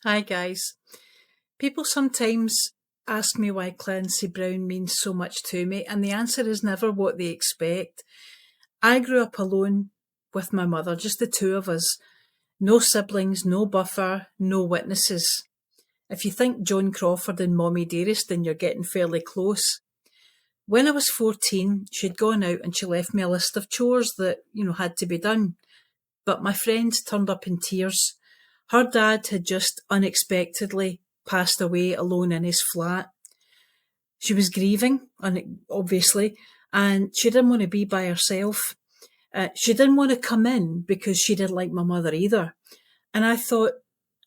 Hi guys. People sometimes ask me why Clancy Brown means so much to me, and the answer is never what they expect. I grew up alone with my mother, just the two of us. No siblings, no buffer, no witnesses. If you think Joan Crawford and Mommy Dearest, then you're getting fairly close. When I was 14, she'd gone out and she left me a list of chores that, had to be done. But my friend turned up in tears. Her dad had just unexpectedly passed away alone in his flat. She was grieving, obviously, and she didn't want to be by herself. She didn't want to come in because she didn't like my mother either. And I thought,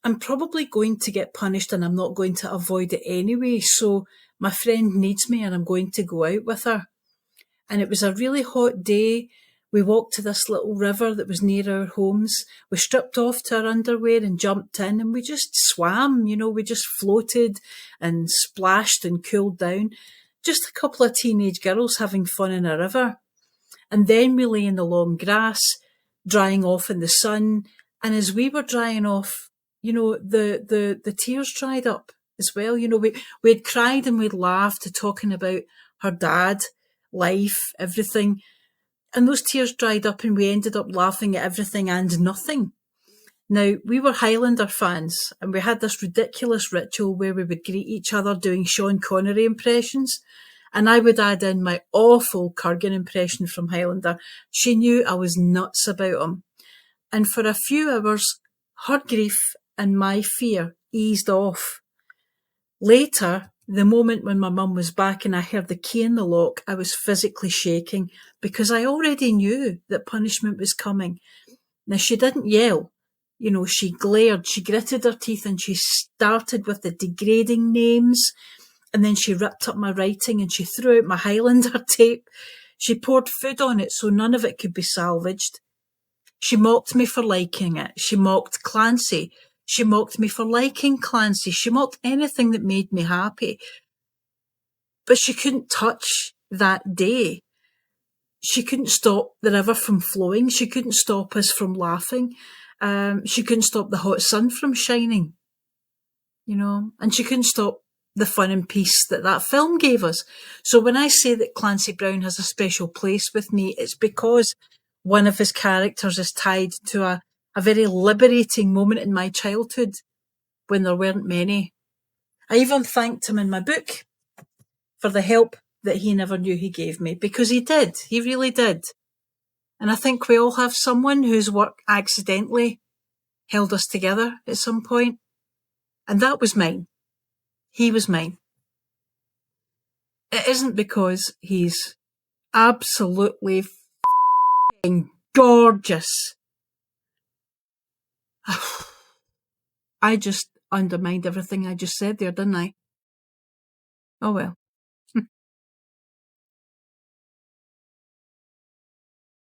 I'm probably going to get punished and I'm not going to avoid it anyway. So my friend needs me and I'm going to go out with her. And it was a really hot day. We walked to this little river that was near our homes. We stripped off to our underwear and jumped in and we just swam, we just floated and splashed and cooled down. Just a couple of teenage girls having fun in a river. And then we lay in the long grass, drying off in the sun. And as we were drying off, the tears dried up as well. We'd cried and we'd laughed, talking about her dad, life, everything. And those tears dried up and we ended up laughing at everything and nothing. Now, we were Highlander fans and we had this ridiculous ritual where we would greet each other doing Sean Connery impressions. And I would add in my awful Kurgan impression from Highlander. She knew I was nuts about him. And for a few hours, her grief and my fear eased off. Later, the moment when my mum was back and I heard the key in the lock, I was physically shaking because I already knew that punishment was coming. Now, she didn't yell. She glared, she gritted her teeth and she started with the degrading names. And then she ripped up my writing and she threw out my Highlander tape. She poured food on it so none of it could be salvaged. She mocked me for liking it. She mocked Clancy. She mocked me for liking Clancy. She mocked anything that made me happy. But she couldn't touch that day. She couldn't stop the river from flowing. She couldn't stop us from laughing. She couldn't stop the hot sun from shining. And she couldn't stop the fun and peace that film gave us. So when I say that Clancy Brown has a special place with me, it's because one of his characters is tied to a very liberating moment in my childhood when there weren't many. I even thanked him in my book for the help that he never knew he gave me, because he did. He really did. And I think we all have someone whose work accidentally held us together at some point. And that was mine. He was mine. It isn't because he's absolutely gorgeous. I just undermined everything I just said there, didn't I? Oh well.